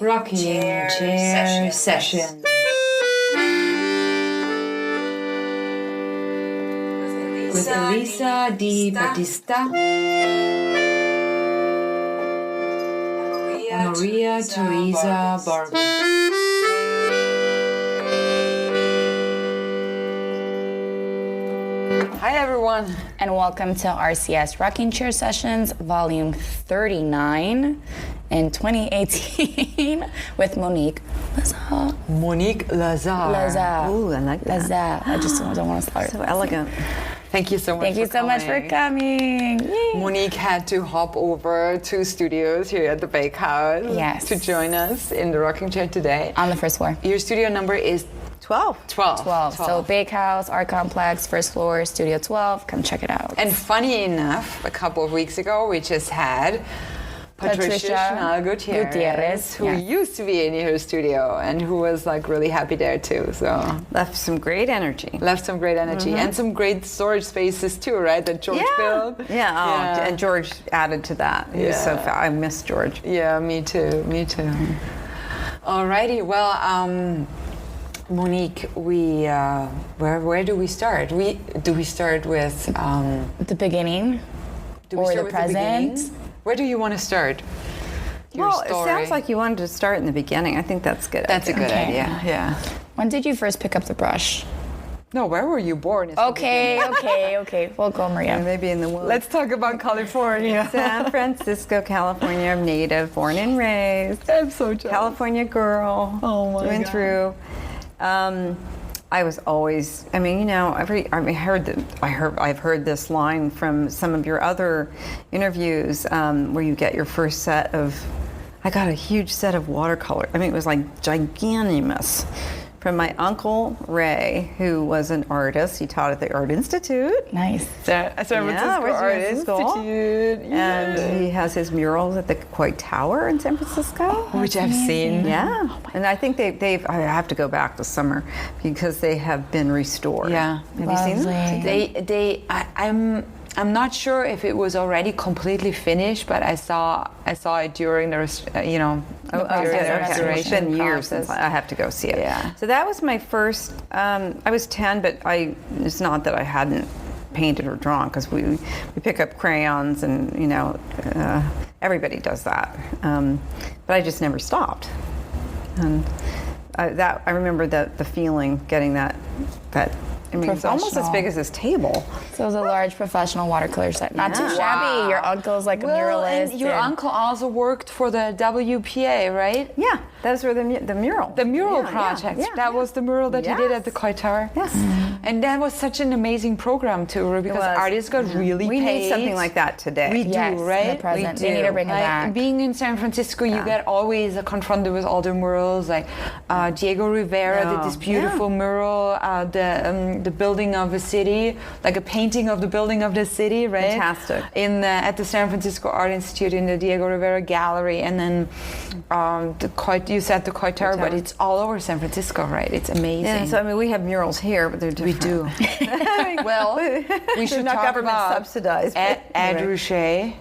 Rocking Chair Session. With Elisa Di Battista, Maria Teresa Barber. Hi everyone, and welcome to RCS Rocking Chair Sessions, Volume 39 in 2018 with Monique Lazard. Monique Lazard. Lazard. Ooh, I like that. Lazard. I just don't want to start. So elegant. Thank you so much. Thank you so much for coming. Yay. Monique had to hop over to studios here at the Bakehouse to join us in the rocking chair today. On the first floor. Your studio number is 12. So Bakehouse, Art Complex, first floor, Studio 12. Come check it out. And funny enough, a couple of weeks ago, we just had Patricia Gutierrez, who used to be in your studio and who was like really happy there too. So left some great energy. And some great storage spaces too, right? That George built. Yeah. And George added to that. He was so I miss George. Yeah, me too. Alrighty, well, Monique, we where do we start? Do we start with the beginning or the present? Where do you want to start? It sounds like you wanted to start in the beginning. I think that's good. That's a good idea. Yeah. When did you first pick up the brush? No, where were you born? Okay. We'll go, Maria. Maybe in the woods. Let's talk about California. San Francisco, California. I'm native, born and raised. I'm so jealous. California girl. Oh my God. Through. I was always. I mean, you know, I've heard this line from some of your other interviews where you get your first set of. I got a huge set of watercolor. I mean, it was like giganimous. From my uncle Ray, who was an artist. He taught at the Art Institute. Nice. San Francisco Art Institute. And he has his murals at the Coit Tower in San Francisco. Which I've seen. Yeah. And I think they've, I have to go back this summer because they have been restored. Yeah. Have you seen them? I'm not sure if it was already completely finished, but I saw it during the restoration. It's been years since I have to go see it. Yeah. So that was my first. I was 10, but it's not that I hadn't painted or drawn because we pick up crayons and everybody does that. But I just never stopped. And I remember the feeling getting that. I mean, it's almost as big as this table. So it was a large professional watercolor set. Not too shabby. Your uncle's like a muralist. And your uncle also worked for the WPA, right? Yeah, those were the mural. The mural project. That was the mural that you did at the Coit Tower. Yes. And that was such an amazing program too, because artists got really paid. We need something like that today. We do, right? We do. They need to bring it back. Being in San Francisco, you get always confronted with all the murals. Like Diego Rivera did this beautiful mural, the building of a city, like a painting of the building of the city, right? Fantastic. At the San Francisco Art Institute in the Diego Rivera Gallery, and then you said the Coit Tower, but it's all over San Francisco, right? It's amazing. Yeah, so I mean, we have murals here, but they're different. We do. Well, we should not talk government about subsidized. Ed Ruscha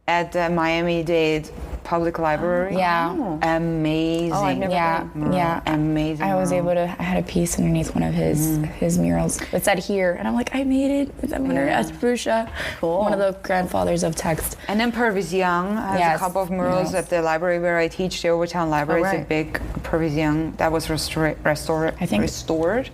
at the Miami-Dade Public Library. Yeah. Amazing. Oh, I've never Amazing. I had a piece underneath one of his murals. It said here, and I'm like, I made it. I'm under Ed Ruscha, one of the grandfathers of text. And then Purvis Young has a couple of murals at the library where I teach, the Overtown Library. It's a big Purvis Young that was restored.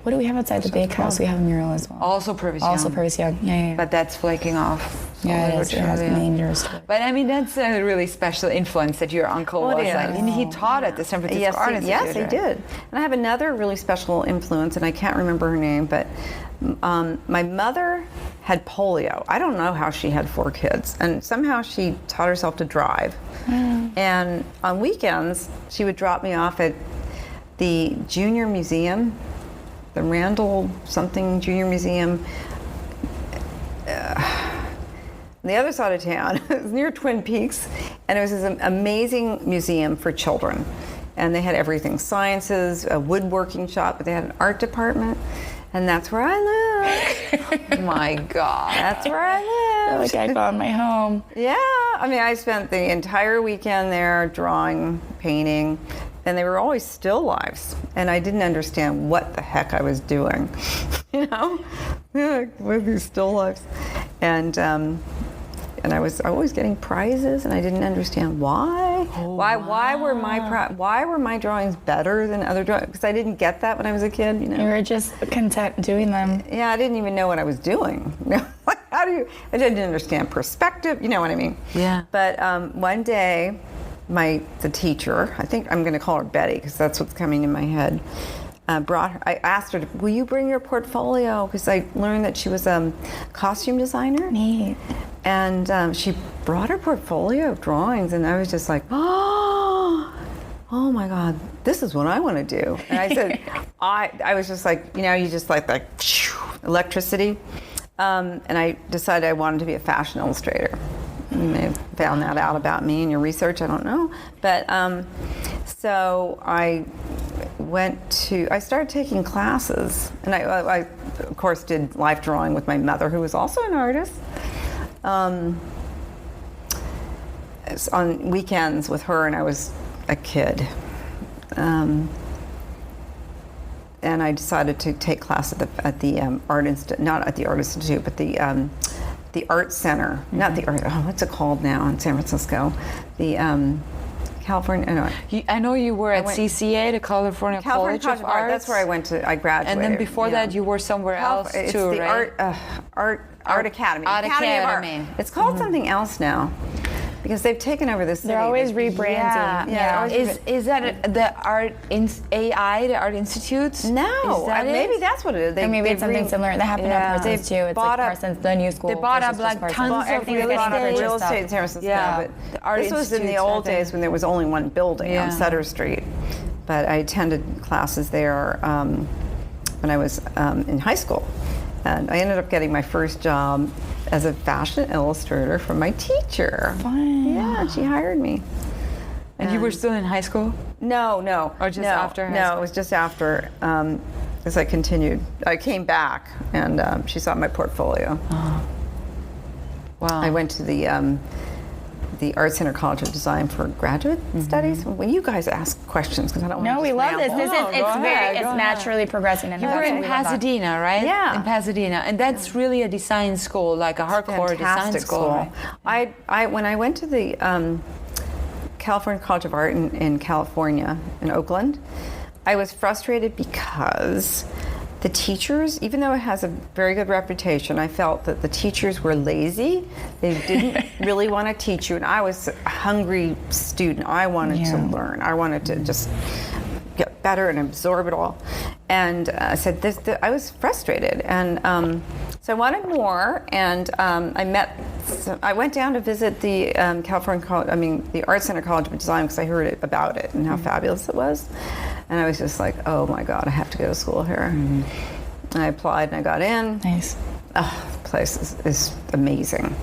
What do we have outside the Bakehouse? We have a mural as well. Also Purvis Young. Yeah. But that's flaking off. Yeah, it has been restored. But I mean, that's a really special influence that your uncle was like. And he taught at the San Francisco Art Institute. Yes, he did. And I have another really special influence, and I can't remember her name, but my mother had polio. I don't know how she had 4 kids, and somehow she taught herself to drive. And on weekends, she would drop me off at the Junior Museum, the Randall something Junior Museum. On the other side of town. It was near Twin Peaks, and it was this amazing museum for children. And they had everything, sciences, a woodworking shop, but they had an art department. And that's where I live. My God. That's where I live. I feel like I found my home. Yeah. I mean, I spent the entire weekend there drawing, painting, and they were always still lifes. And I didn't understand what the heck I was doing, with these still lifes. And I was always getting prizes, and I didn't understand why. Why were my drawings better than other drawings? Because I didn't get that when I was a kid. You were just content doing them. Yeah, I didn't even know what I was doing. I didn't understand perspective. You know what I mean? Yeah. But one day, the teacher, I think I'm going to call her Betty because that's what's coming in my head. I asked her, will you bring your portfolio? Because I learned that she was a costume designer. Neat. And she brought her portfolio of drawings, and I was just like, oh my God, this is what I want to do. And I said, I was just like, you just like electricity. And I decided I wanted to be a fashion illustrator. You may have found that out about me in your research, I don't know. But so I started taking classes, and I of course did life drawing with my mother, who was also an artist. On weekends with her, and I was a kid. And I decided to take class at the Art Institute, not at the Art Institute, but the Art Center, mm-hmm. Not the Art. Oh, what's it called now in San Francisco? The California. No, I know you were at CCA, the California College of Arts. That's where I went to. I graduated. And then before that, you were somewhere else it's too, the right? Art Academy. Art Academy. Of Art. It's called something else now, because they've taken over the city. They're always rebranding. Yeah. Is that the Art AI, the Art Institute? No, maybe that's what it is. Or maybe it's something similar that happened at Parsons too. It's like Parsons, the new school. They bought up like tons of real estate in San Francisco. Yeah, but this was in the old days when there was only one building on Sutter Street. But I attended classes there when I was in high school. And I ended up getting my first job as a fashion illustrator from my teacher. Fun. Yeah, she hired me. And you were still in high school? No. Or just after high school? No, it was just after. As I continued, I came back, and she saw my portfolio. Oh. Wow. I went to the Art Center College of Design for graduate studies. When you guys ask questions, because I don't want to. No, we love this. It's naturally progressing. You were in Pasadena, right? Yeah, in Pasadena, and that's really a design school, like a hardcore design school. Right? When I went to the California College of Art in California, in Oakland, I was frustrated because the teachers, even though it has a very good reputation, I felt that the teachers were lazy. They didn't really want to teach you, and I was a hungry student. I wanted to learn. I wanted to just get better and absorb it all. And I said, I was frustrated, and so I wanted more. And I went down to visit the the Art Center College of Design, because I heard about it and how fabulous it was. And I was just like, oh my God, I have to go to school here. Mm-hmm. And I applied and I got in. Nice. Oh, the place is amazing.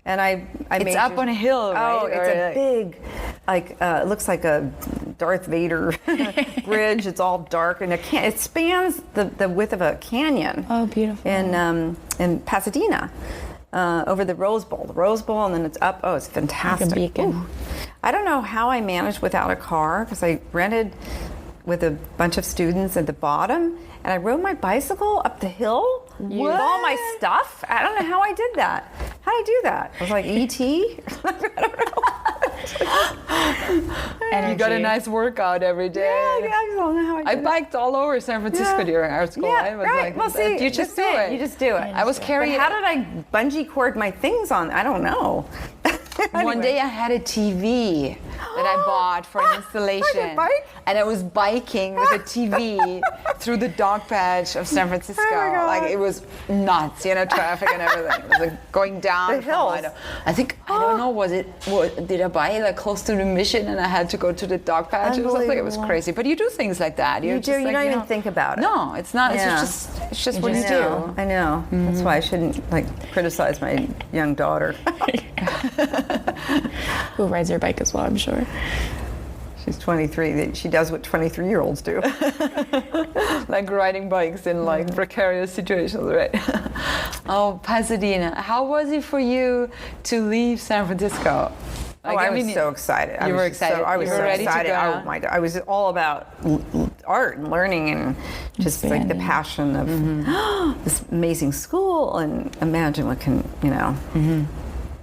And it's up on a hill, right? Oh, it's a big, it looks like a Darth Vader bridge. It's all dark, and it spans the width of a canyon. Oh, beautiful. In Pasadena, over the Rose Bowl. And then it's up. Oh, it's fantastic. Like a beacon. Ooh. I don't know how I managed without a car, because I rented with a bunch of students at the bottom, and I rode my bicycle up the hill with all my stuff. I don't know how I did that. How did I do that? I was like E.T.? I don't know. You got a nice workout every day. Yeah, I don't know how I did it. biked all over San Francisco during art school. Yeah, I was right. Like, well, see, you just do it. You just do it. I was carrying. But how did I bungee cord my things on? I don't know. Anyway. One day I had a TV that I bought for an installation. Like a bike? And I was biking with a TV through the dog patch of San Francisco. Oh, like, it was nuts, traffic and everything. It was like going down the hills. I don't know, did I buy it like close to the Mission and I had to go to the dog patch or something? It was crazy. But you do things like that. You do. You don't even think about it. No, it's not. Yeah. It's just what you do. I know. Mm-hmm. That's why I shouldn't criticize my young daughter. Who rides her bike as well, I'm sure. She's 23. She does what 23-year-olds do. Like riding bikes in precarious situations, right? Oh, Pasadena. How was it for you to leave San Francisco? Like, I was so excited. You were excited. I was You were so ready to excited. go. Oh my God! I was all about art and learning and just like the passion of this amazing school and imagine what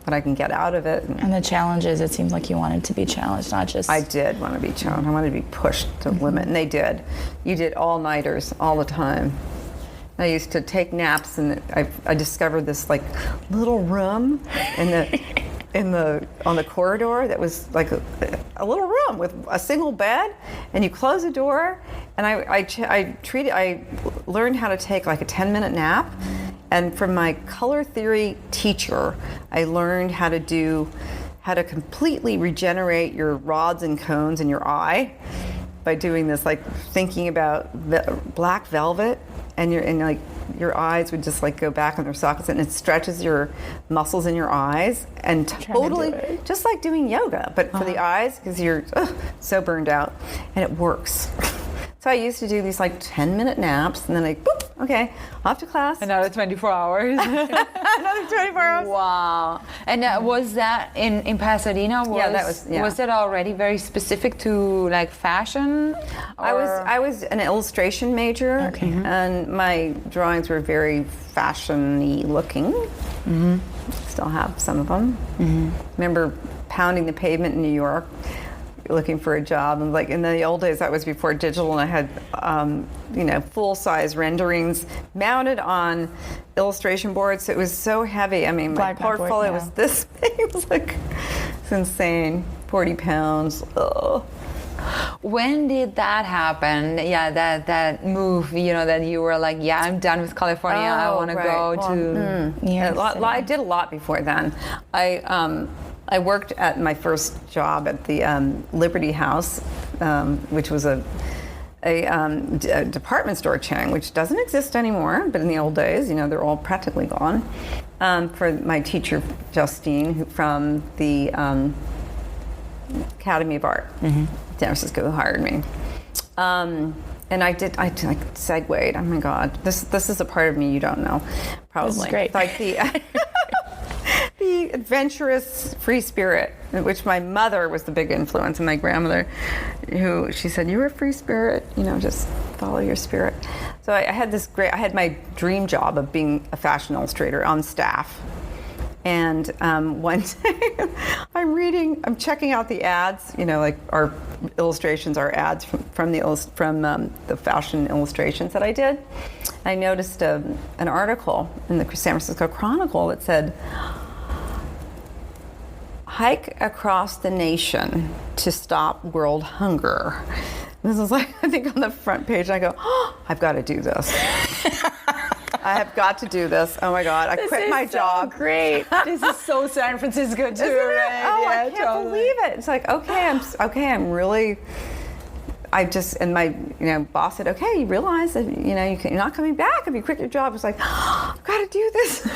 what I can get out of it. And the challenges, it seems like you wanted to be challenged, not just... I did want to be challenged. I wanted to be pushed to the limit, and they did. You did all-nighters all the time. I used to take naps, and I discovered this like little room on the corridor that was like a little room with a single bed, and you close the door, and I learned how to take like a 10-minute nap, and from my color theory teacher, I learned how to completely regenerate your rods and cones in your eye by doing this, like thinking about black velvet, and your eyes would just like go back in their sockets, and it stretches your muscles in your eyes, and totally just like doing yoga, but for the eyes, because you're so burned out, and it works. So I used to do these like 10-minute naps, and then okay, off to class. Another 24 hours. Another 24 hours. Wow. And was that in Pasadena? Was that already very specific to like fashion? I was an illustration major, and my drawings were very fashion-y looking. Still have some of them. Remember pounding the pavement in New York, looking for a job, and like in the old days, that was before digital, and I had full-size renderings mounted on illustration boards. So it was so heavy. I mean, my portfolio was this big. It was like, it's insane. 40 pounds. Ugh. When did that happen? Yeah, that move, that you were like, yeah, I'm done with California. I want to go to... I did a lot before then. I worked at my first job at the Liberty House, which was a department store chain, which doesn't exist anymore, but in the old days, they're all practically gone. For my teacher, Justine, from the Academy of Art, San Francisco, who hired me. And I segued. Oh my God, this is a part of me you don't know, probably. This is great. Like the adventurous free spirit, which my mother was the big influence, and my grandmother, she said, you're a free spirit, just follow your spirit. So I had my dream job of being a fashion illustrator on staff. And one day I'm checking out the ads, like our illustrations, our ads from the fashion illustrations that I did. I noticed an article in the San Francisco Chronicle that said, hike across the nation to stop world hunger. This is like, I think on the front page, and I go, I've got to do this. I have got to do this. Oh my God, I quit my job. Great. This is so San Francisco too, right? Oh, yeah, I can't believe it. It's like, I'm really. And my boss said, okay, you realize that you're not coming back if you quit your job. It's like, I've got to do this.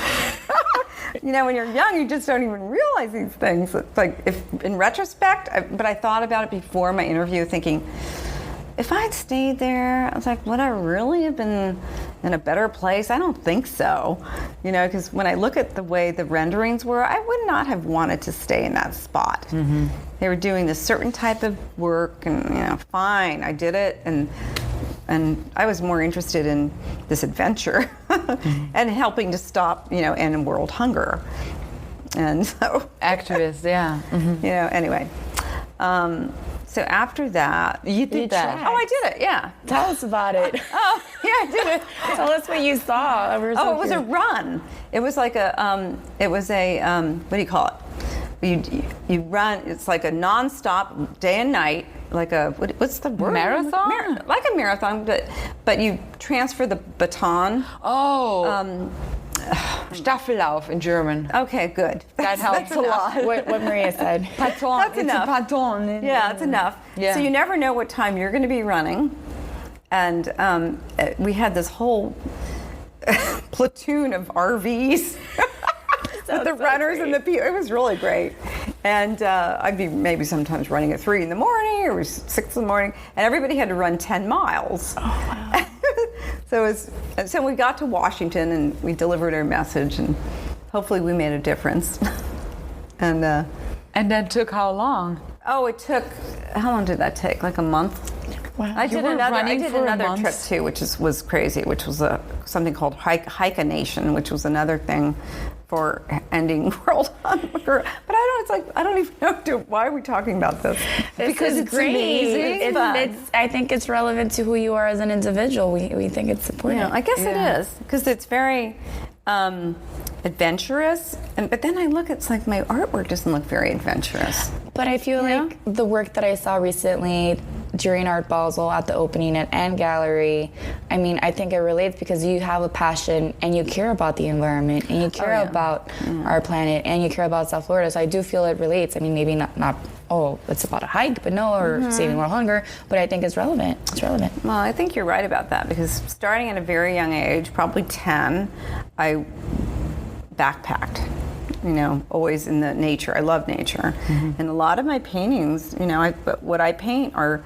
When you're young, you just don't even realize these things. It's like, if in retrospect, but I thought about it before my interview, thinking, if I'd stayed there, I was like, would I really have been in a better place? I don't think so. Because when I look at the way the renderings were, I would not have wanted to stay in that spot. They were doing this certain type of work, and fine, I did it, and I was more interested in this adventure and helping to stop, end world hunger. And so activist, yeah. Anyway. So after that, you did that. Oh, I did it. Yeah. Tell us about it. Oh, yeah, I did it. Tell us what you saw. It was a run. It was like what do you call it? You run. It's like a nonstop day and night. Like what's the word? Marathon? Like a marathon, but you transfer the baton. Oh. Staffellauf in German. Okay, good. That helps a lot. What Maria said. Baton. That's enough. Baton. Yeah, that's enough. Yeah. So you never know what time you're going to be running. And we had this whole platoon of RVs with the runners and the people. It was really great. And I'd be maybe sometimes running at 3 in the morning or 6 in the morning. And everybody had to run 10 miles. Oh, wow. So we got to Washington and we delivered our message, and hopefully we made a difference. And that took how long? how long did that take? Like a month? Wow. I did were another running for a month? trip too, which was crazy, which was something called Hike a Nation, which was another thing for ending world hunger. But I don't even know why are we talking about this? Because it's great. amazing. It's fun. I think it's relevant to who you are as an individual. We think it's important. I guess it is, because it's very adventurous. But then I look, it's like my artwork doesn't look very adventurous. But I feel like the work that I saw recently during Art Basel at the opening at Anne Gallery, I mean, I think it relates because you have a passion and you care about the environment and you care about our planet and you care about South Florida. So I do feel it relates. I mean, maybe not it's about a hike, but no, or saving world hunger, but I think it's relevant. It's relevant. Well, I think you're right about that, because starting at a very young age, probably 10, I backpacked. Always in the nature. I love nature. And a lot of my paintings, what I paint are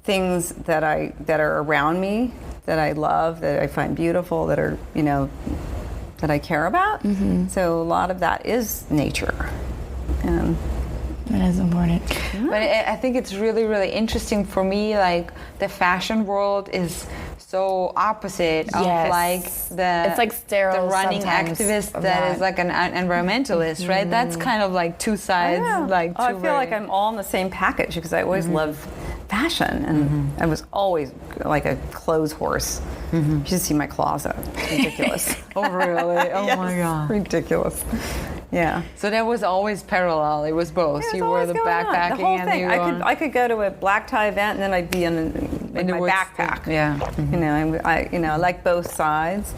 things that are around me, that I love, that I find beautiful, that are, that I care about. So a lot of that is nature. And that is important. But I think it's really, really interesting for me, like the fashion world is so opposite of like it's like sterile, the running sometimes activist that is like an environmentalist, right? That's kind of like two sides. Like I feel like I'm all in the same package, because I always loved fashion, and I was always like a clothes horse. You should see my closet. Ridiculous. Oh, really? Oh, my God. Ridiculous. Yeah. So that was always parallel. It was both. Yeah, you were the backpacking the whole and thing. you I could go to a black tie event and then I'd be in my woods. backpack. Yeah. I like both sides.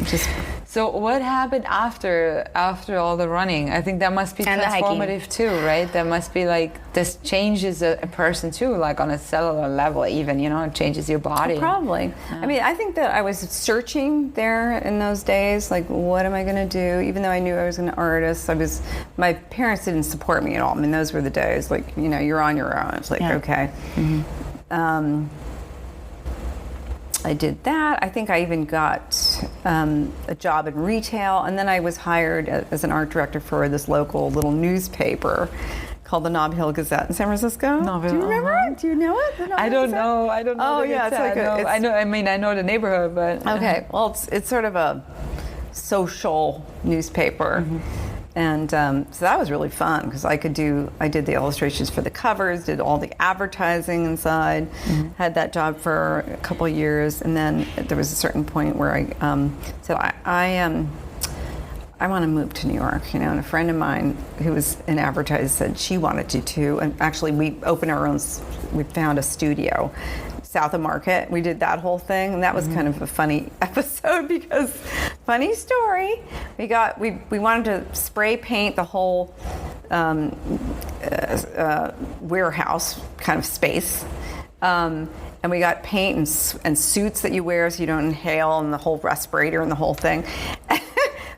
Just So what happened after all the running? I think that must be And the hiking. transformative too, right? That must be like, this changes a person too, like on a cellular level even, it changes your body. probably. I mean, I think that I was searching there in those days, like, what am I going to do? Even though I knew I was an artist, my parents didn't support me at all. I mean, those were the days, like, you're on your own. It's like, okay. I did that. I think I even got a job in retail, and then I was hired as an art director for this local little newspaper called the Nob Hill Gazette in San Francisco. Do you remember it? Do you know it? The Nob I Hill don't Gazette? know. I don't know. Oh, yeah, it's like I know. I mean, I know the neighborhood, but okay. Well, it's sort of a social newspaper. And so that was really fun, because I did the illustrations for the covers, did all the advertising inside, had that job for a couple of years, and then there was a certain point where I said, I want to move to New York, and a friend of mine who was in advertising said she wanted to too, and actually we found a studio south of Market. We did that whole thing, and that was kind of a funny episode, because funny story, we wanted to spray paint the whole warehouse kind of space, and we got paint and suits that you wear so you don't inhale, and the whole respirator and the whole thing.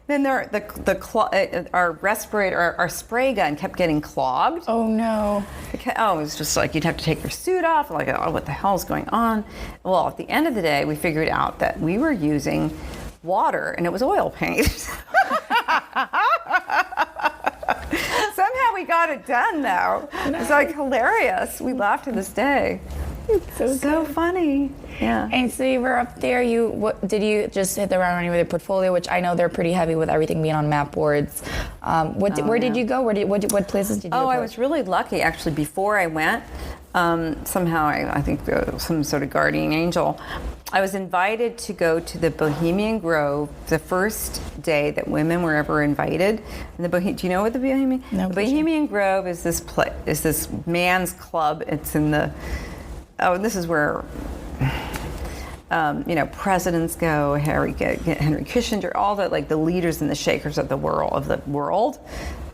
Then our spray gun kept getting clogged. Oh no. It was just like you'd have to take your suit off, like, oh, what the hell is going on? Well, at the end of the day, we figured out that we were using water and it was oil paint. Somehow we got it done, though. It's like hilarious. We laugh to this day. It's so funny. Yeah. And so you were up there. Did you just hit the ground running with your portfolio, which I know they're pretty heavy with everything being on map boards. Where did you go? What places did you go? I was really lucky, actually. Before I went, somehow I think some sort of guardian angel, I was invited to go to the Bohemian Grove the first day that women were ever invited. And do you know what the Bohemian? No. The Bohemian Grove is this man's club. It's in the. Oh, this is where. Presidents go, Henry Kissinger, all the leaders and the shakers of the world.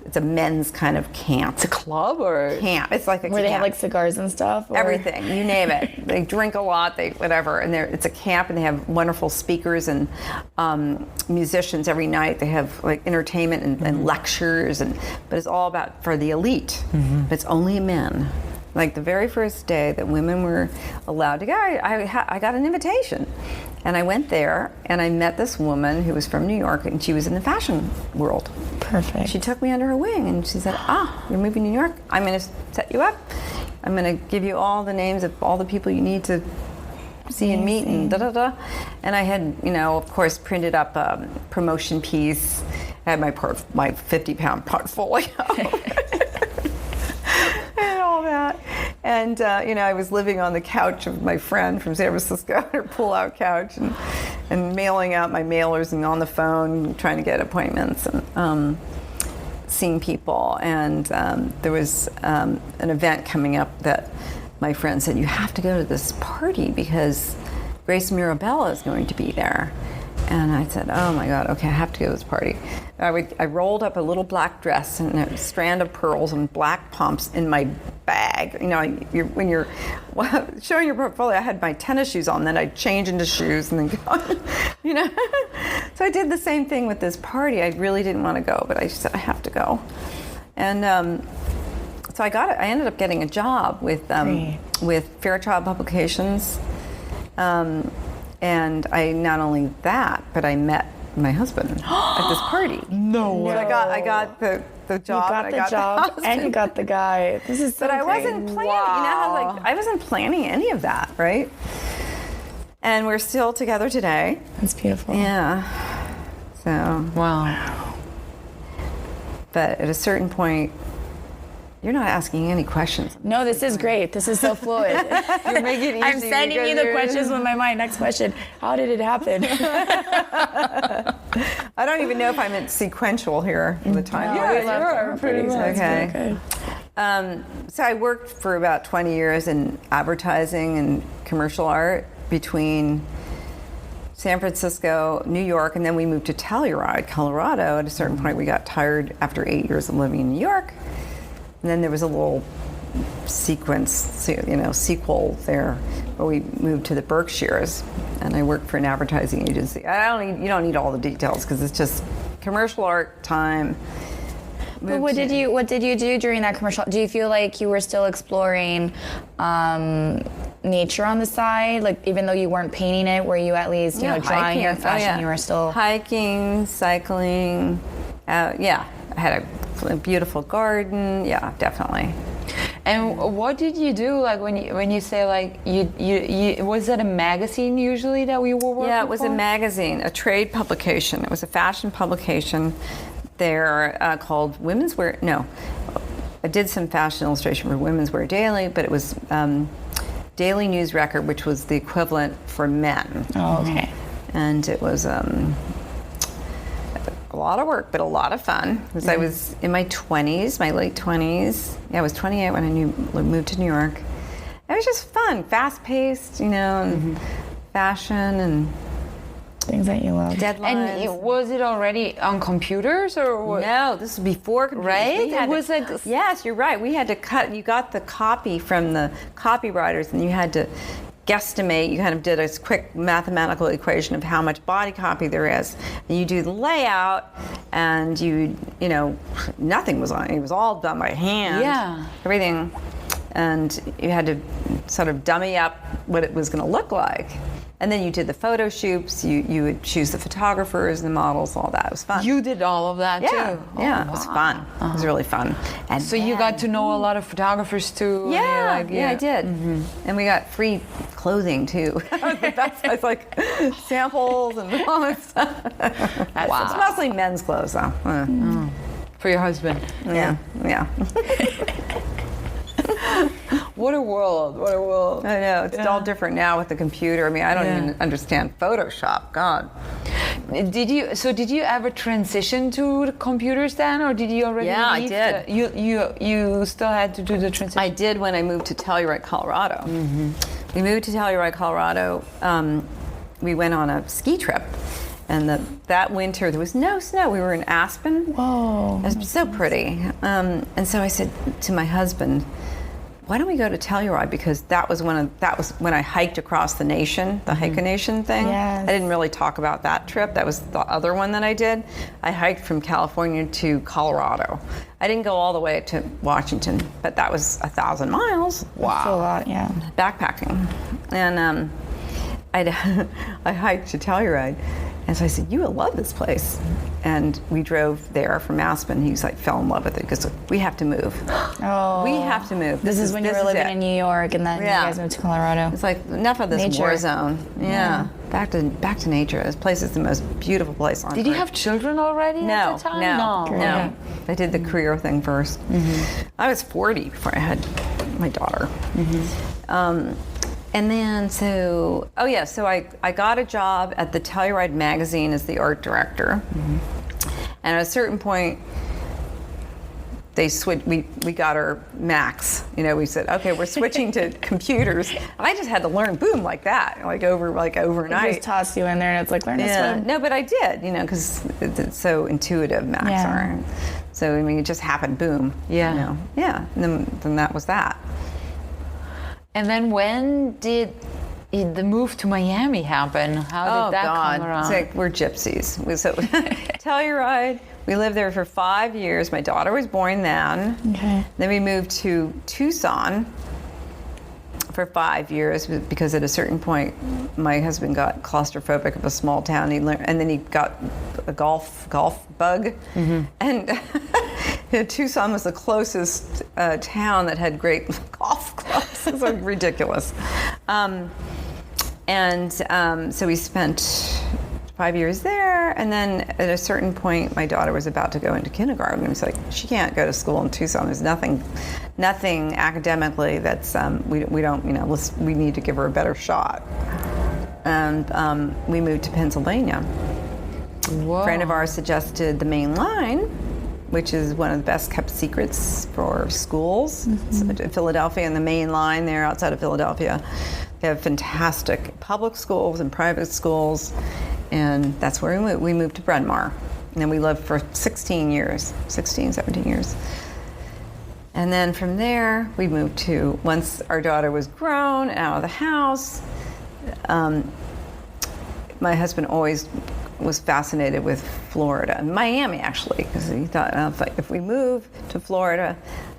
It's a men's kind of camp. It's a club or camp. It's like where they have like cigars and stuff. Or? Everything, you name it. They drink a lot. Whatever, and it's a camp, and they have wonderful speakers and musicians every night. They have like entertainment and lectures, but it's all about for the elite. But it's only men. like the very first day that women were allowed to go, I got an invitation. And I went there, and I met this woman who was from New York, and she was in the fashion world. Perfect. She took me under her wing, and she said, you're moving to New York? I'm going to set you up. I'm going to give you all the names of all the people you need to see and meet, and da-da-da. And I had, of course, printed up a promotion piece. I had my 50-pound portfolio. And all that. And, I was living on the couch of my friend from San Francisco, her pull-out couch, and mailing out my mailers and on the phone, trying to get appointments and seeing people. And there was an event coming up that my friend said, you have to go to this party because Grace Mirabella is going to be there. And I said, oh my God, okay, I have to go to this party. I rolled up a little black dress and a strand of pearls and black pumps in my bag. When you're showing your portfolio, I had my tennis shoes on, then I'd change into shoes and then go, So I did the same thing with this party. I really didn't want to go, but I just said, I have to go. And so I ended up getting a job with Fairchild Publications. And I not only that, but I met my husband at this party. No way. So I got the job. You got the job and you got the guy. This is so But I great. wasn't planning. Wow. I wasn't planning any of that, right? And we're still together today. That's beautiful. Yeah. So. Wow. But at a certain point, you're not asking any questions. No, this is great. This is so fluid. You make it easy. I'm sending you the questions with my mind. Next question. How did it happen? I don't even know if I'm sequential here in the time. Yeah, you are pretty much. Okay. So I worked for about 20 years in advertising and commercial art between San Francisco, New York, and then we moved to Telluride, Colorado. At a certain point, we got tired after 8 years of living in New York. And then there was a little sequel there where we moved to the Berkshires, and I worked for an advertising agency. You don't need all the details because it's just commercial art time. But what did you do during that commercial? Do you feel like you were still exploring nature on the side? Like even though you weren't painting it, were you at least drawing hiking. your fashion? You were still hiking, cycling. I had a beautiful garden. Yeah, definitely. And what did you do, like when you say like you was it a magazine usually that we were working? Yeah, it was a magazine, a trade publication. It was a fashion publication. They're called Women's Wear. No, I did some fashion illustration for Women's Wear Daily, but it was Daily News Record, which was the equivalent for men. Oh, okay. And it was a lot of work, but a lot of fun. Because I was in my 20s, my late 20s. Yeah, I was 28 when I moved to New York. It was just fun, fast-paced, and fashion and things that you love. Deadlines. And was it already on computers or what? No, this was before computers. Right? It was like yes, you're right. We had to cut. You got the copy from the copywriters, and you had to guesstimate. You kind of did a quick mathematical equation of how much body copy there is, and you do the layout, and nothing was on. It was all done by hand. Yeah. Everything, and you had to sort of dummy up what it was going to look like. And then you did the photo shoots, you would choose the photographers, the models, all that. It was fun. You did all of that too? Yeah, it was fun. It was really fun. And so you got to know a lot of photographers too? Yeah, I did. And we got free clothing too. That was the best. It's like samples and all that stuff. Wow. It's mostly men's clothes though. For your husband? Yeah. What a world. I know, it's all different now with the computer. I mean, I don't even understand Photoshop, God. Did you ever transition to the computers then, or did you already I did. You still had to do the transition? I did when I moved to Telluride, Colorado. We moved to Telluride, Colorado. We went on a ski trip. And that winter, there was no snow. We were in Aspen. Whoa. It was so pretty. And so I said to my husband, why don't we go to Telluride? Because that was when I hiked across the nation, the Hike a Nation thing. Yes. I didn't really talk about that trip. That was the other one that I did. I hiked from California to Colorado. I didn't go all the way to Washington, but that was 1,000 miles. That's a lot, yeah. Backpacking. And I hiked to Telluride. And so I said, you will love this place. And we drove there from Aspen. He's like, fell in love with it because we have to move. Oh. We have to move. This is when you were living in New York, and then you guys moved to Colorado. It's like, enough of this Nature. war zone. Yeah. Back to nature. This place is the most beautiful place on earth. Did you have children already at the time? No. I did the career thing first. I was 40 before I had my daughter. And then, so I got a job at the Telluride magazine as the art director. And at a certain point, they switched. We got our Macs. We said, okay, we're switching to computers. And I just had to learn Boom like that, overnight. They just tossed you in there, and it's like, learn to swim. No, but I did, because it's so intuitive. Macs are. So it just happened. Boom. Yeah. Yeah. And then that was that. And then when did the move to Miami happen? How did that come around? It's like we're gypsies. So Telluride, we lived there for 5 years. My daughter was born then. Okay. Then we moved to Tucson for 5 years because at a certain point, my husband got claustrophobic of a small town. And then he got a golf bug. And Tucson was the closest town that had great golf clubs. It's like ridiculous. So we spent 5 years there, and then at a certain point, my daughter was about to go into kindergarten. It was like, she can't go to school in Tucson. There's nothing academically that's we don't we need to give her a better shot. And we moved to Pennsylvania. Whoa. A friend of ours suggested the Main Line, which is one of the best kept secrets for schools. So in Philadelphia, and the Main Line there outside of Philadelphia. They have fantastic public schools and private schools, and that's where we moved. We moved to Bryn Mawr, and then we lived for 17 years. And then from there, we moved to, once our daughter was grown and out of the house, my husband always was fascinated with Florida, Miami actually, because he thought, if we move to Florida,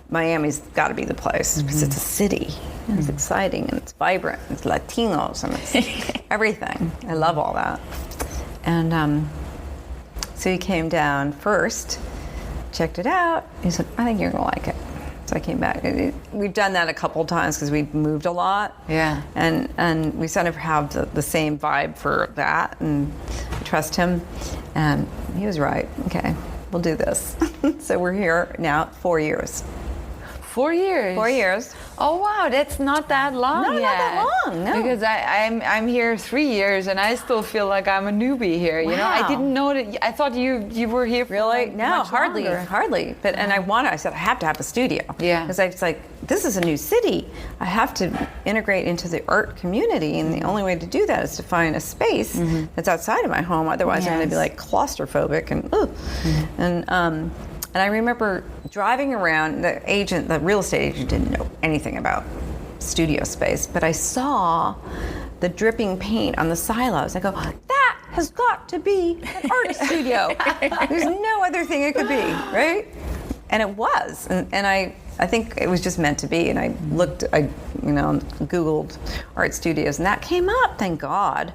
Miami's got to be the place because it's a city. And it's exciting and it's vibrant. It's Latinos and it's everything. I love all that. And so he came down first, checked it out. He said, I think you're going to like it. So I came back. We've done that a couple of times because we've moved a lot. Yeah. And we sort of have the same vibe for that, and I trust him. And he was right. Okay, we'll do this. So we're here now 4 years. 4 years? 4 years. Oh wow, that's not that long No, yet. not that long, no. Because I'm here 3 years and I still feel like I'm a newbie here. You know, I Wow. didn't know that. I thought you were here for Really? like No, much hardly. longer. But I said I have to have a studio. Yeah. Because I was like, this is a new city. I have to integrate into the art community, and the only way to do that is to find a space that's outside of my home. Otherwise, I'm going to be like claustrophobic and ugh. And I remember driving around. The real estate agent didn't know anything about studio space, but I saw the dripping paint on the silos. I go, that has got to be an art studio. There's no other thing it could be, right? And it was, and I think it was just meant to be. And I Googled art studios, and that came up. Thank God,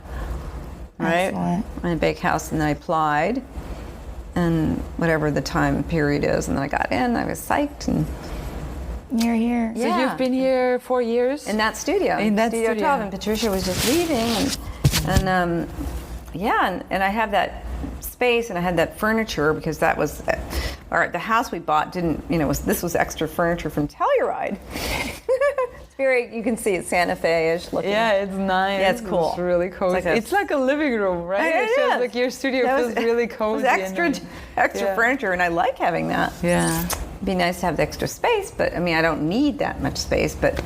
right? Excellent. In a big house, and then I applied, and whatever the time period is, and then I got in. I was psyched, and You're here. So you've been here 4 years? in that studio, In that Studio studio. 12, and Patricia was just leaving, and I had that space, and I had that furniture because that was, the house we bought didn't, this was extra furniture from Telluride. It's very, you can see it's Santa Fe-ish looking. Yeah, it's nice. Yeah, it's cool. It's really cozy. It's like a living room, right? It It feels is. like your studio That feels really cozy. It was extra yeah. furniture, and I like having that. Yeah. It'd be nice to have the extra space, but I don't need that much space, but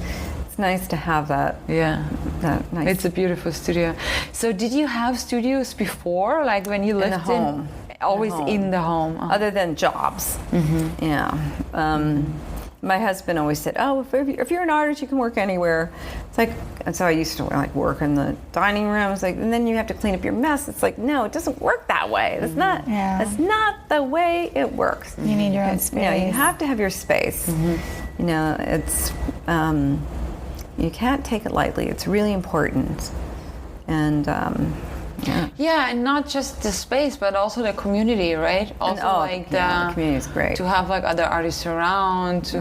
it's nice to have that. Yeah. That nice. It's a beautiful studio. So did you have studios before, like when you lived the home. Always home. in the home. Other than jobs. Yeah. My husband always said, "Oh, if you're an artist, you can work anywhere." It's like, and so I used to like work in the dining room. It's like, and then you have to clean up your mess. It's like, no, it doesn't work that way. That's not. That's not the way it works. You need your own space. You know, you have to have your space. You know, it's you can't take it lightly. It's really important, and. Yeah, and not just the space, but also the community, right? Also, the community is great. To have like other artists around, to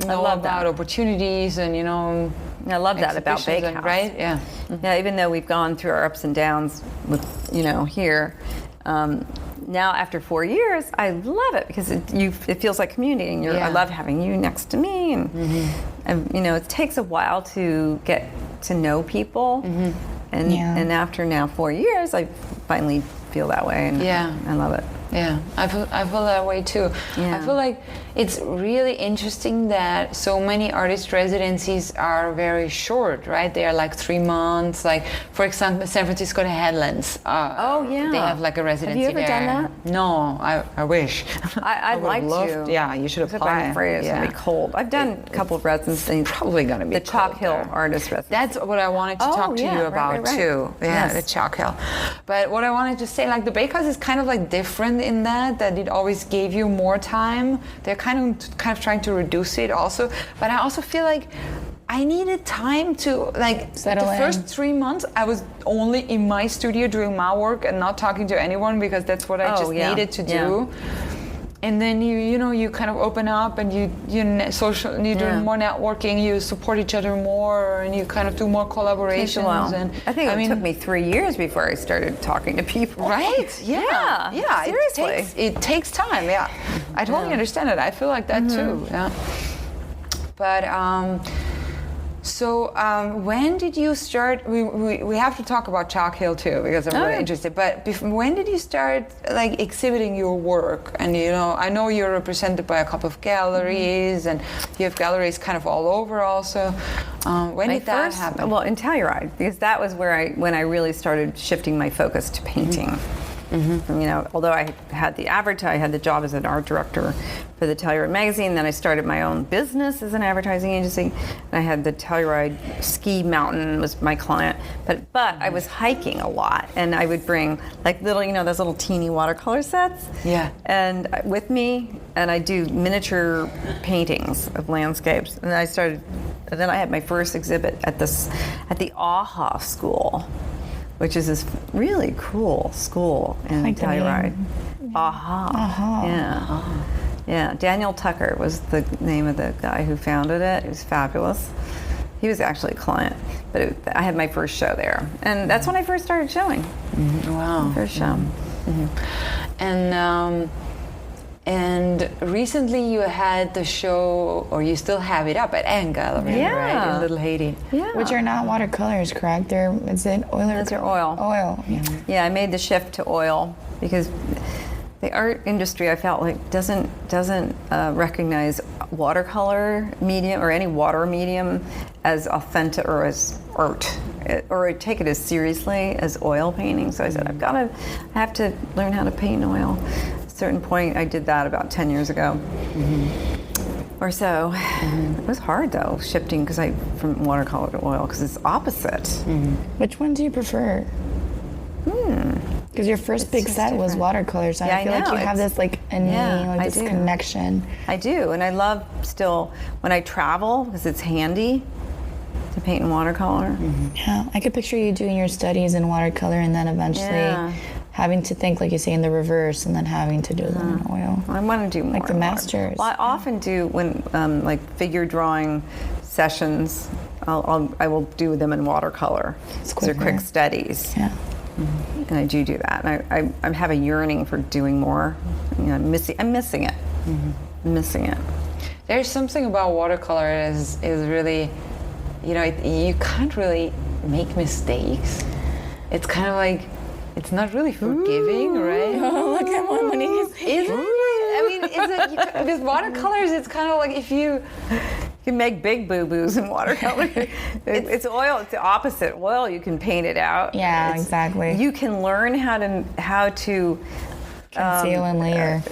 know about opportunities, and I love that about Bakehouse, right? Yeah. Yeah, even though we've gone through our ups and downs with here, now after 4 years, I love it because it feels like community, and I love having you next to me, and it takes a while to get to know people. And after now 4 years, I finally feel that way, and I love it. Yeah, I feel that way too. Yeah. I feel like it's really interesting that so many artist residencies are very short, right? They are like 3 months. Like, for example, San Francisco, the Headlands. They have like a residency there. Have you ever done that? No, I wish. I'd like to. Yeah, you should apply. I'm afraid it's going to be cold. I've done a couple of residencies. Probably going to be the Chalk Hill Artist Residency. That's what I wanted to talk to you about too. Yeah, the Chalk Hill. But what I wanted to say, like the Bakehouse is kind of like different in that it always gave you more time. They're kind of trying to reduce it also. But I also feel like I needed time to settle the in. first 3 months I was only in my studio doing my work and not talking to anyone because that's what I needed to do. And then you kind of open up and you do more networking, you support each other more, and you kind of do more collaborations. And I think it took me 3 years before I started talking to people. Right? Yeah. Seriously, it takes time. Yeah, I totally understand it. I feel like that too. Yeah. But so when did you start? We have to talk about Chalk Hill too because I'm really interested. But when did you start like exhibiting your work? And I know you're represented by a couple of galleries, and you have galleries kind of all over also. When did that happen? Well, in Telluride, because that was when I really started shifting my focus to painting. Although I had the job as an art director for the Telluride magazine, then I started my own business as an advertising agency, and I had the Telluride Ski Mountain was my client, but I was hiking a lot, and I would bring like little, those little teeny watercolor sets, and with me, and I do miniature paintings of landscapes, and then I had my first exhibit at the AHA School, which is this really cool school in Telluride. AHA. Yeah. Yeah. Daniel Tucker was the name of the guy who founded it. It was fabulous. He was actually a client, but I had my first show there, and that's when I first started showing. Wow. First show. And recently you had the show, or you still have it up at Ann Gallery, right? In Little Haiti. Yeah. Which are not watercolors, correct? Is it oil or They're oil. Oil. Yeah, I made the shift to oil because the art industry, I felt like, doesn't recognize watercolor medium or any water medium as authentic or as art, or take it as seriously as oil painting. So I said, I have to learn how to paint oil. At a certain point, I did that about 10 years ago. Or so. It was hard though, shifting from watercolor to oil, because it's opposite. Which one do you prefer? Because your first big set was watercolors. So I feel like you have this this connection. I do, and I love still when I travel because it's handy to paint in watercolor. Yeah, I could picture you doing your studies in watercolor and then eventually having to think, like you say, in the reverse, and then having to do them in oil. I want to do more. Like the masters. Well, I often do when like figure drawing sessions. I will do them in watercolor. They're quick studies. Yeah. And I do that. And I have a yearning for doing more. I'm missing it. I'm missing it. There's something about watercolor is really, you can't really make mistakes. It's kind of like, it's not really forgiving, right? Oh, look at what Monique is saying. Isn't it? I mean, with watercolors, it's kind of like if you can make big boo-boos in watercolor. It's oil. It's the opposite. Oil, you can paint it out. Yeah, exactly. You can learn how to Conceal and layer.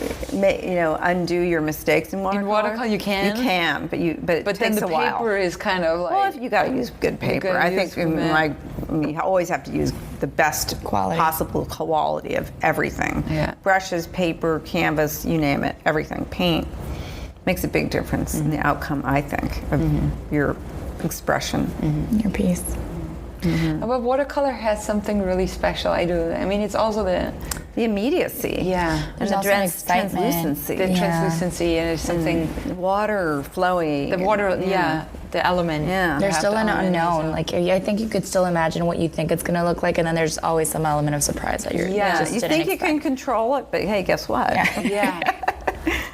Undo your mistakes in watercolor. In watercolor, you can? You can, but it But takes then the a while. paper is kind of like... Well, if you got to use good paper. gotta I use think you always have to use the best possible quality of everything. Yeah. Brushes, paper, canvas, you name it, everything. Paint makes a big difference in the outcome, I think, of your expression. Your piece. But watercolor has something really special. I mean, it's also the immediacy. Yeah. And There's the also an excitement. translucency. The translucency, and it's something... Water flowy. The water, the element. Yeah. There's have still the an element, unknown. so- Like I think you could still imagine what you think it's going to look like, and then there's always some element of surprise that you're just you didn't think you expect. can control it, but hey, guess what? Yeah.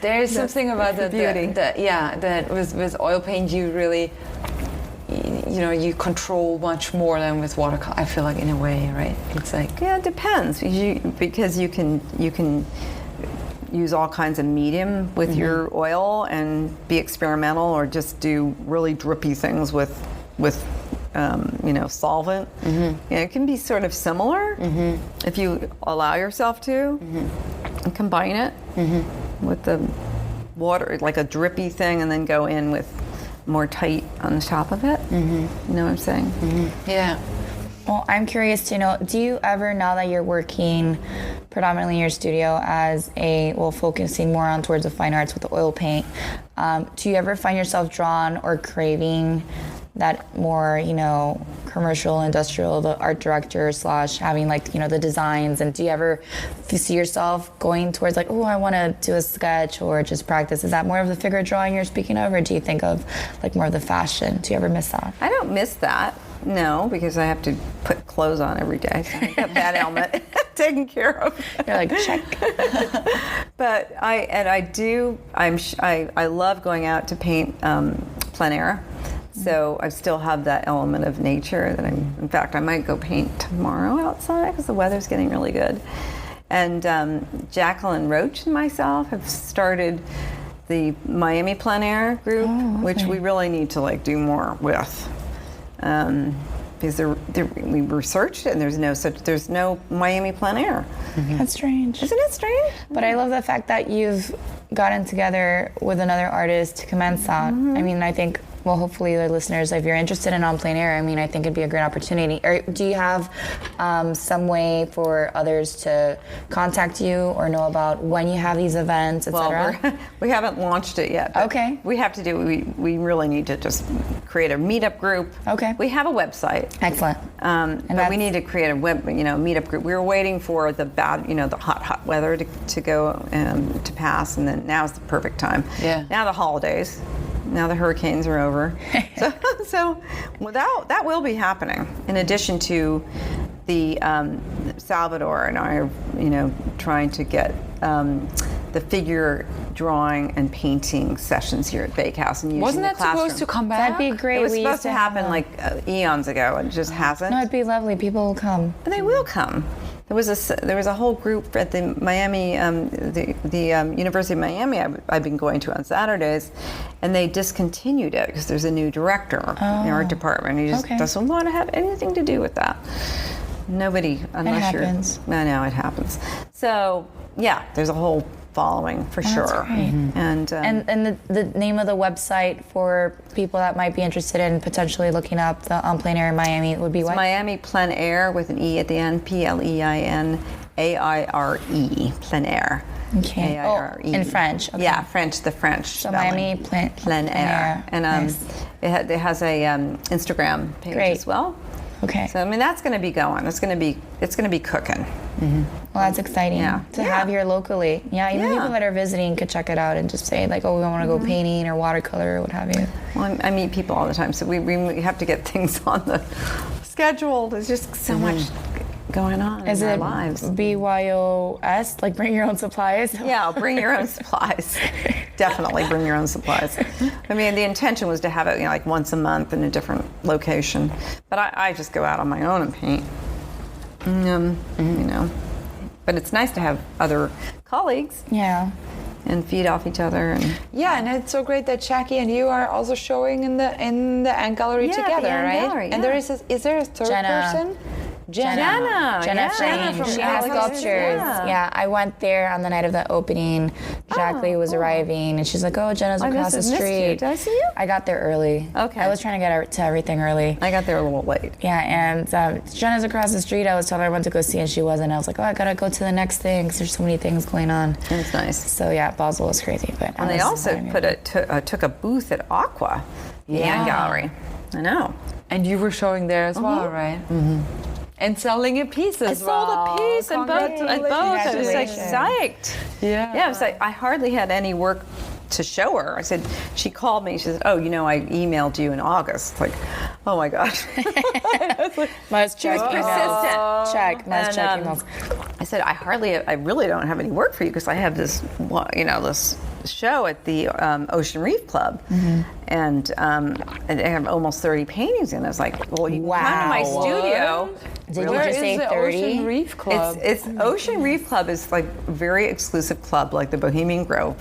There's something about the beauty. that with oil paint you really, you control much more than with watercolor. I feel like, in a way, right? It's like... Yeah, it depends. Because you can use all kinds of medium with your oil and be experimental, or just do really drippy things with solvent. It can be sort of similar if you allow yourself to and combine it with the water, like a drippy thing, and then go in with more tight on the top of it. You know what I'm saying? Yeah. Well, I'm curious to know, do you ever, now that you're working predominantly in your studio as focusing more on towards the fine arts with the oil paint, do you ever find yourself drawn or craving that more, commercial, industrial, the art director / having the designs? And do you ever see yourself going towards I want to do a sketch or just practice? Is that more of the figure drawing you're speaking of, or do you think of more of the fashion? Do you ever miss that? I don't miss that. No, because I have to put clothes on every day. So I got that element taken care of. You're like, check. But I love going out to paint plein air. So I still have that element of nature that in fact, I might go paint tomorrow outside because the weather's getting really good. And Jacqueline Roach and myself have started the Miami plein air group, which we really need to do more with. Because we researched it, and there's no Miami plein air. That's strange. Isn't it strange? But I love the fact that you've gotten together with another artist to commence that. I mean, I think, hopefully the listeners, if you're interested in on plein air, I mean, I think it'd be a great opportunity. Or do you have some way for others to contact you or know about when you have these events, etc.? Well, we haven't launched it yet. Okay. We have to do. We really need to just create a meetup group. Okay. We have a website. Excellent. But we need to create a meetup group. We were waiting for the the hot weather to go to pass, and then now's the perfect time. Yeah. Now the holidays. Now the hurricanes are over. so that will be happening. In addition to the Salvador and I are, trying to get the figure drawing and painting sessions here at Bakehouse and using Wasn't the that classroom. supposed to come back? That'd be great. It was We supposed used to happen eons ago, and it just hasn't. No, it'd be lovely. People will come. And they will come. There was a whole group at the Miami, the University of Miami. I've been going to on Saturdays, and they discontinued it because there's a new director in the art department. He just doesn't want to have anything to do with that. Nobody, unless you're. happens. I know it happens. So yeah, there's a whole following for sure. That's great. And the name of the website for people that might be interested in potentially looking up the plein air in Miami would be what? Miami plein air with an E at the end. PLEINAIRE. Plein air. Okay. AIRE. In French. Okay. Yeah, French. The French. So spelling. Miami plein air. And Nice. it has a Instagram page Great. as well. Okay. So I mean that's going to be going. It's going to be cooking. Well, that's exciting to have here locally. Yeah, even Yeah. people that are visiting could check it out and just say we want to go painting or watercolor or what have you. Well, I meet people all the time, so we have to get things on the schedule. There's just so much going on Is in our it lives. BYOS, like bring your own supplies? Yeah, bring your own supplies. Definitely bring your own supplies. I mean, the intention was to have it once a month in a different location, but I just go out on my own and paint. But it's nice to have other colleagues Yeah. and feed off each other. And Yeah, and it's so great that Jackie and you are also showing in the art gallery Yeah, the together, art right? gallery, And yeah. is there a third Jenna. person? Jenna. Jenna Jenna Frame. from She has Pasadena. sculptures. Yeah, I went there on the night of the opening. Jacques was arriving, and she's like, "Oh, Jenna's across the missed you. street." Did I see you? I got there early. Okay. I was trying to get to everything early. I got there a little late. Yeah, and Jenna's across the street. I was telling her I went to go see, and she wasn't. I was like, "Oh, I gotta go to the next thing because there's so many things going on." It was nice. So yeah, Basel was crazy. But And they also took a booth at Aqua, the Anne Gallery. I know. And you were showing there as well, right? Mm-hmm. And selling a piece as well. I sold a piece and both. I was like Congratulations. psyched. Yeah. Yeah, I was like, I hardly had any work to show her. I said, she called me. She said, "Oh, I emailed you in August." Like, oh my gosh. Must check. persistent. Check. Must check emails. I said, I really don't have any work for you because I have this, this show at the Ocean Reef Club, and I have almost 30 paintings in. I was like, well, you can come to my studio. Did Where you just is say the 30? Ocean Reef Club? It's Ocean Reef Club is like a very exclusive club, like the Bohemian Grove.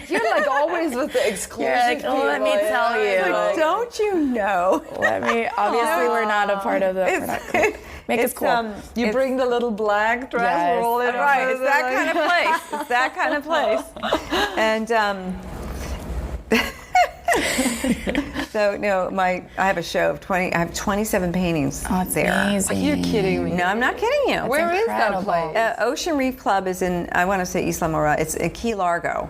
You're like always with the exclusive. You're like, oh, let me people, tell yeah. you. Like, don't you know? Let me. Obviously, we're not a part of the. We're not cool. Make us cool. You bring the little black dress, Yes. roll it Right, over it's the- that kind of place. It's that kind of place. And so no, I have a show of 20. I have 27 paintings Oh, it's there. amazing. You're kidding me. No, I'm not kidding you. Where is that incredible. place? Ocean Reef Club is in, I want to say Isla Morada. It's in Key Largo.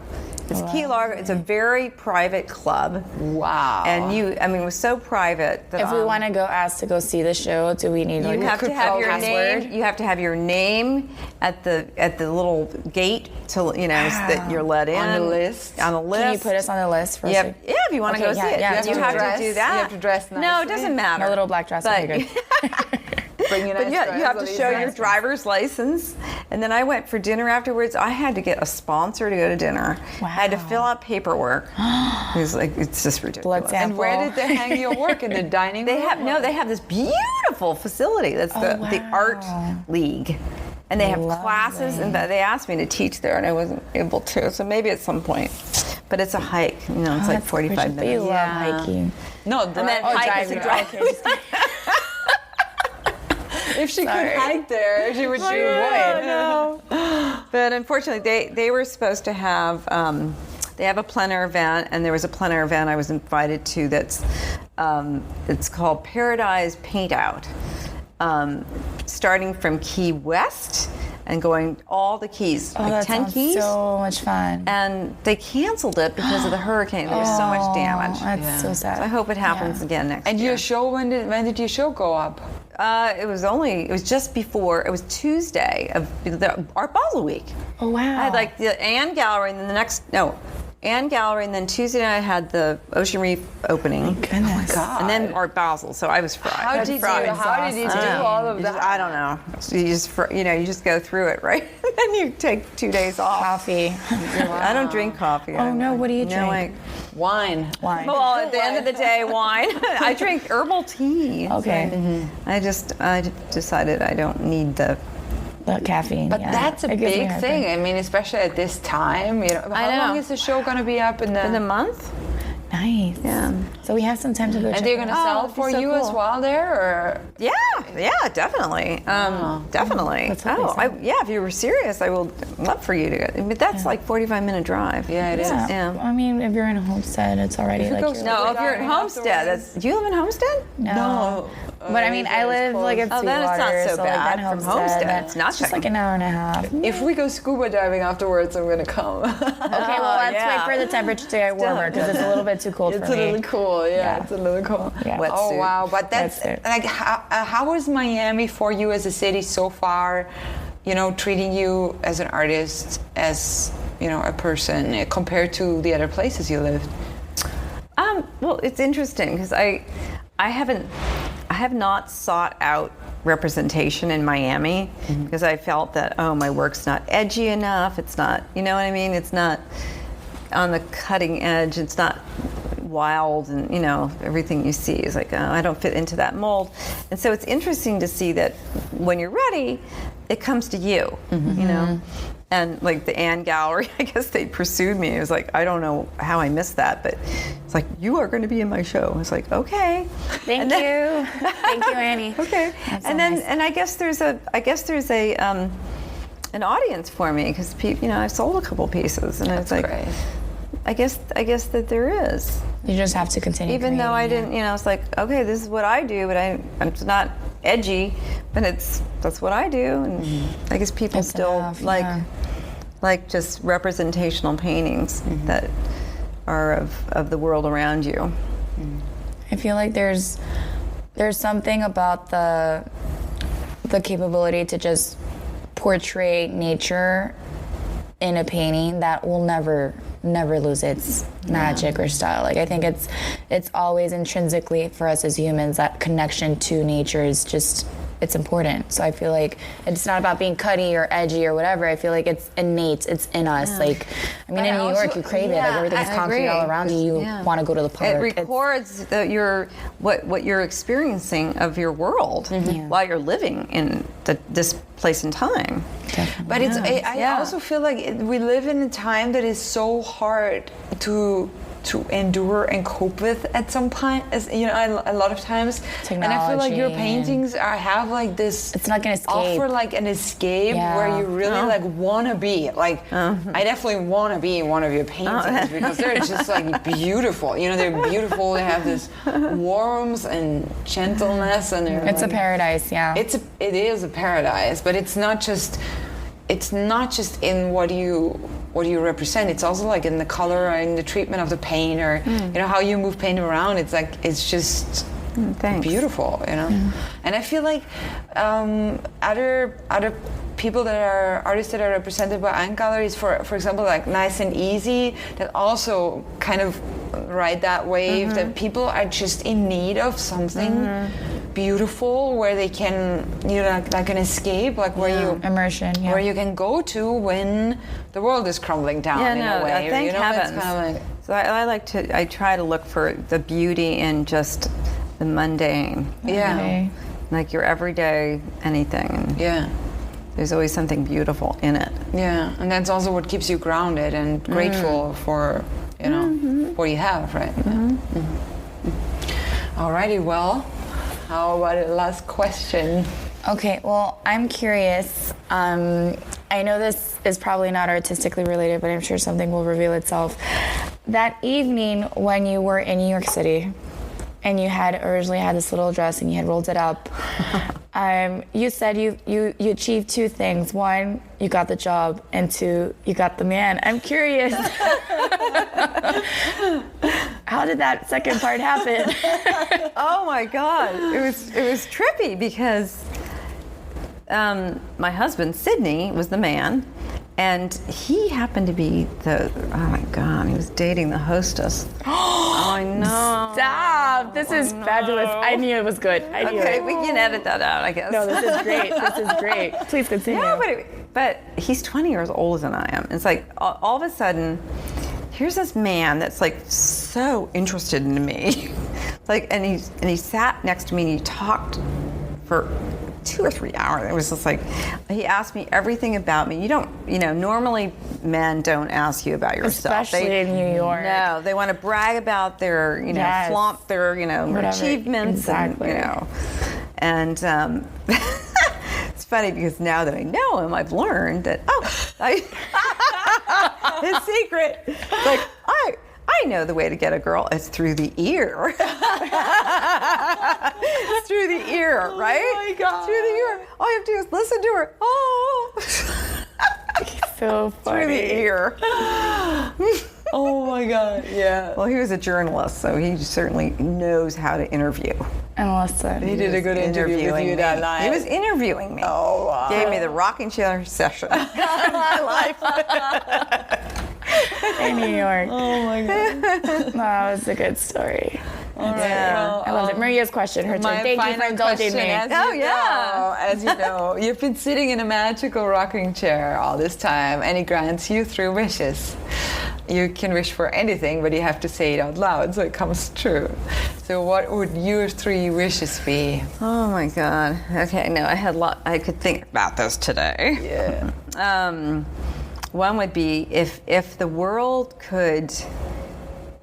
It's Key Largo. It's a very private club. Wow. And it was so private that If we want to go ask to go see the show, do we need like you have to have your password? name. You have to have your name at the little gate to so that you're let in On the list? On the list. Can you put us on the list for? Yeah, if you want to Okay, go yeah, see it, yeah, you do have dress. to do that. You have to dress No, it nicely. doesn't matter. My little black dress would But be good. Bring But you have to show your driver's license. And then I went for dinner afterwards. I had to get a sponsor to go to dinner. Wow. I had to fill out paperwork. It's just ridiculous. Blood sample. And where did they hang your work? In the dining room? They have this beautiful facility. That's the Art League. And they have classes, and they asked me to teach there, and I wasn't able to. So maybe at some point. But it's a hike. It's like 45 But you minutes. love hiking. No, And then Oh, hike is a drive. Okay, just kidding. if she Sorry. could hike there, she would. No. But unfortunately, they were supposed to have. They have a plein air event, and there was a plein air event I was invited to. That's it's called Paradise Paint Out, starting from Key West and going all the keys, Oh, like that 10 sounds keys. so much fun. And they canceled it because of the hurricane. There was so much damage. That's so sad. So I hope it happens again next And year. your show, when did your show go up? It was just before. It was Tuesday of the Art Basel week. Oh wow. I had like the Anne Gallery, and then Anne Gallery, and then Tuesday night I had the Ocean Reef opening. Goodness. And then Art Basel, so I was fried. How did you do all of that? I don't know. You just go through it, right? And then you take 2 days off. Coffee. I don't drink coffee. Oh, no, what do you No, drink? Wine. Wine. well, at the end of the day, wine. I drink herbal tea. Okay. I decided I don't need the. The caffeine. But yeah. that's a It gives me big heartburn. thing. I mean, especially at this time. How I know. long is the show going to be up in In a month? Nice. Yeah. So we have some time to go. And check they're it going to out. sell that'd be for so you as cool. well there, or Yeah, definitely. Definitely. That's what they said. If you were serious, I will love for you to go. But that's like 45-minute drive. yeah, it is. Yeah. Yeah. I mean, if you're in Homestead, it's already If you like. go you're slow- No, if you're in Homestead, do you live in Homestead? No. But I mean, I live like at Oh, then it's Sweetwater, not so like bad that from Homestead. It's not It's just like an hour and a half. If we go scuba diving afterwards, I'm going to come. Okay, well, let's yeah. wait for the temperature to get warmer because it's a little bit too cold It's for a me. little cool, Yeah. it's a little cool. Yeah. Wet- Oh Wetsuit. wow, but that's Wetsuit. like how is Miami for you as a city so far? Treating you as an artist, as a person, compared to the other places you lived. Well, it's interesting because I have not sought out representation in Miami because I felt that my work's not edgy enough. It's not, you know what I mean? It's not on the cutting edge. It's not wild, and everything you see is like, I don't fit into that mold. And so it's interesting to see that when you're ready, it comes to you, you know. And like the Anne Gallery, I guess they pursued me. It was like, I don't know how I missed that, but it's like, you are going to be in my show. I was like, okay. Thank you. Thank you, Annie. Okay. That's so And then, nice. and I guess there's an audience for me, because you know, I've sold a couple pieces, and it's like, great. I guess that there is. You just have to continue. Even though I creating, didn't, you know, it's like, okay, this is what I do, but it's not edgy, but that's what I do, and I guess people It's still enough, like just representational paintings that are of the world around you. I feel like there's something about the capability to just portray nature in a painting that will never lose its magic or style. Like, I think it's always intrinsically for us as humans, that connection to nature is just, it's important. So I feel like it's not about being cutty or edgy or whatever. I feel like it's innate. It's in us. Like, I mean, in New York, you crave it. Like, everything's concrete all around you. You want to go to the park. It records what you're experiencing of your world while you're living in this place and time. Definitely. But I also feel like we live in a time that is so hard to endure and cope with at some point, as you know, a lot of times. Technology, and I feel like your paintings have like this. It's not gonna escape. Offer like an escape where you really like want to be. Like I definitely want to be in one of your paintings because they're just like beautiful. You know, they're beautiful. They have this warmth and gentleness, and It's a paradise. Yeah. it is a paradise, but it's not just in what you represent. It's also like in the color or in the treatment of the paint, or you know, how you move paint around. It's like, it's just beautiful, you know. And I feel like other people that are artists that are represented by art galleries, for example, like Nice and Easy, that also kind of ride that wave, that people are just in need of something beautiful where they can, you know, like an escape, like where you immersion, where you can go to when the world is crumbling down in a way. Thank you know, heavens. it's kind of like, So I try to look for the beauty in just the mundane. yeah, Like your everyday anything. And yeah. there's always something beautiful in it. Yeah, and that's also what keeps you grounded and grateful for, you know, what you have, right? Alrighty, well, how about the last question? Okay, well, I'm curious. I know this is probably not artistically related, but I'm sure something will reveal itself. That evening when you were in New York City, and you had originally had this little dress and you had rolled it up, you said you achieved two things. One, you got the job, and two, you got the man. I'm curious. How did that second part happen? Oh my God, it was trippy because my husband Sidney was the man, and he happened to be oh my God, he was dating the hostess. Oh, I know. Stop! This is fabulous. I knew it was good. I knew Okay, it. we can edit that out, I guess. No, this is great. This is great. Please continue. No, but he's 20 years older than I am. It's like all of a sudden, here's this man that's like so interested in me, like, and he sat next to me and he talked for 2 or 3 hours. It was just like, he asked me everything about me. Normally men don't ask you about yourself. Especially in New York. No, they want to brag about their, Yes. flaunt their, Whatever. achievements. Exactly. And it's funny because now that I know him, I've learned that, his secret, like, I know the way to get a girl. It's through the ear. It's through the ear, right? Oh my God. Through the ear. All you have to do is listen to her. Oh. So funny. Through the ear. Oh my God, yeah. Well, he was a journalist, so he certainly knows how to interview. And listen. He did a good interview with you that night. He was interviewing me. Oh, wow. Gave me the rocking chair session of my life. In New York. Oh my God. That was a good story. All right. Yeah. Well, I loved it. Maria's question, her turn. my Thank you for final indulging question, me. as you know, you've been sitting in a magical rocking chair all this time, and it grants you 3 wishes. you can wish for anything, but you have to say it out loud so it comes true. So what would your 3 wishes be? Oh my God. Okay, no, I could think about this today. Yeah. One would be if the world could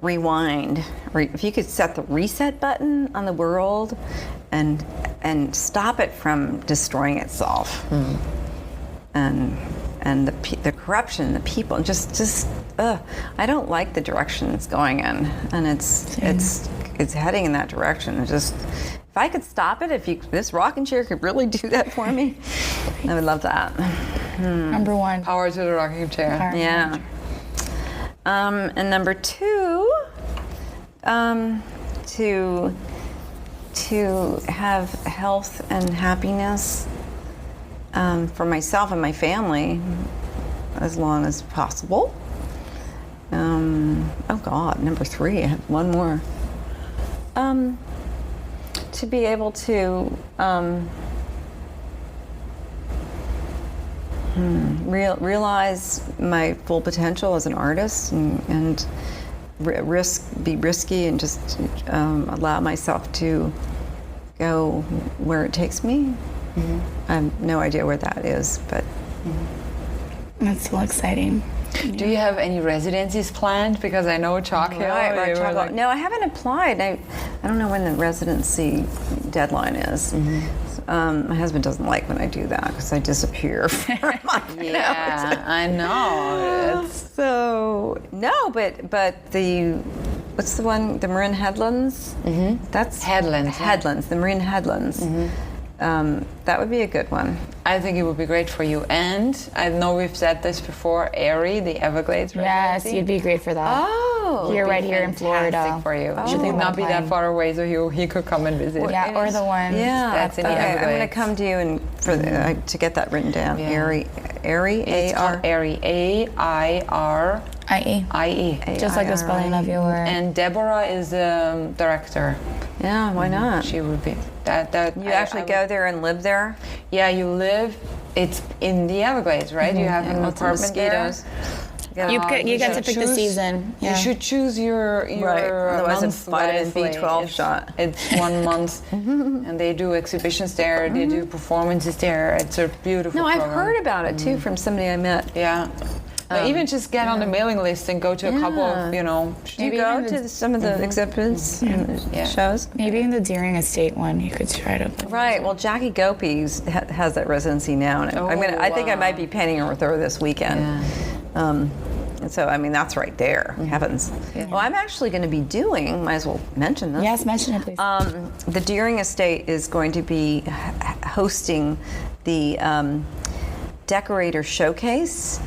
rewind, or if you could set the reset button on the world and stop it from destroying itself. And the corruption, the people, just I don't like the direction it's going in, and it's heading in that direction. If I could stop it, this rocking chair could really do that for me, I would love that. Number 1. Power to the rocking chair. Power. Yeah. And number 2, to have health and happiness for myself and my family as long as possible. Oh God, number 3, I have one more. To be able to realize my full potential as an artist and be risky and just allow myself to go where it takes me. I have no idea where that is, but That's so exciting. Do you have any residencies planned? Because I know Chalk Hill. No, I haven't applied. I don't know when the residency deadline is. My husband doesn't like when I do that because I disappear for a month. Yeah, I know. So no, but what's the one? The Marin Headlands. That's Headlands. Headlands. The Marin Headlands. That would be a good one. I think it would be great for you. And I know we've said this before, Airy, the Everglades Yes, residency. you'd be great for that. Oh, You're right here in Florida. Fantastic for you. Oh. Should not be that far away, so he could come and visit. Yeah, or the one. Yeah, That's in the okay. I'm Everglades. going to come to you and to get that written down. Yeah. Airy, It's called Airy, IE. A-I-R-I-E. Just like the spelling of your word. And Deborah is the director. Yeah, why not? She would be. That You actually go there and live there? Yeah, you live. It's in the Everglades, right? You have an Lots of apartment mosquitoes. there. You get to should pick the choose- season. Yeah. You should choose your Right, otherwise month it's vitamin wisely. B12 shot. It's 1 month, and they do exhibitions there. They do performances there. It's a beautiful. No, I've program. heard about it too from somebody I met. Yeah. But even just get on the mailing list and go to a couple of, Do you Maybe go even to some of the exhibits and Yeah. shows? Maybe in the Deering Estate one, you could try to. Right. Well, Jackie Gopi has that residency now, and I think I might be painting her with her this weekend. And so, I mean, that's right there. Heavens. Well, I'm actually going to be doing. Might as well mention this. Yes, mention it, please. The Deering Estate is going to be hosting the Decorator Showcase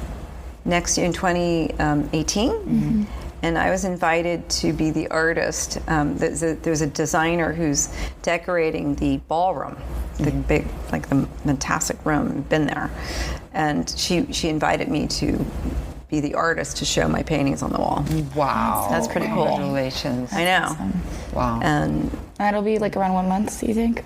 next year in 2018. And I was invited to be the artist. There's a designer who's decorating the ballroom, the big, like the fantastic room. Been there, and she invited me to be the artist to show my paintings on the wall. Wow. That's pretty cool. Congratulations. I know. Wow. And That'll be like around 1 month, do you think?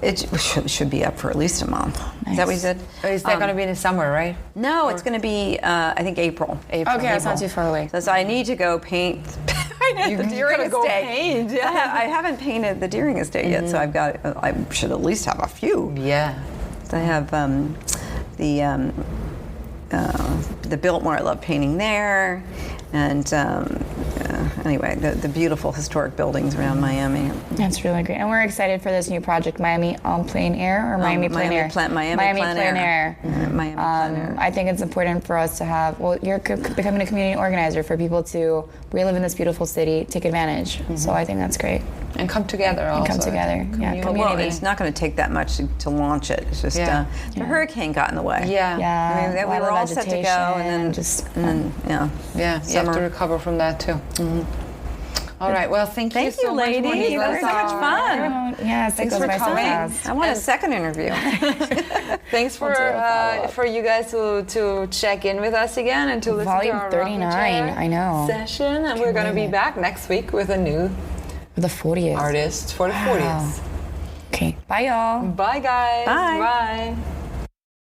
it should be up for at least a month. Is that what you said? Is that going to be in the summer, right? No, it's going to be, I think, April. Okay, that's not too far away. So I need to go paint. The Deering gotta go Estate. paint, yeah. I haven't painted the Deering Estate yet, so I should at least have a few. Yeah. So I have the Biltmore. I love painting there, and anyway, the beautiful historic buildings around Miami. That's really great. And we're excited for this new project, Miami on Plein Air or Miami Plein Air? Miami Plein Air. Miami Plein Air. I think it's important for us to have, you're becoming a community organizer for people to relive in this beautiful city, take advantage. So I think that's great. And come together also. Come together. Yeah, Well, community. it's not going to take that much to launch it. It's just the hurricane got in the way. Yeah. Yeah, I mean, a we lot were of all set to go, and then Yeah, you have Summer. to recover from that too. All right. Well, thank you so much, lady. Monique. That was so much fun. Yes, Thanks it goes for by so coming. fast. I want a second interview. Thanks for you guys to check in with us again and to listen Volume to our 39, rocking chair I know. session. And we're going to be back next week with a new For the 40th. artist for the 40th. Okay, bye y'all. Bye, guys. Bye. Bye.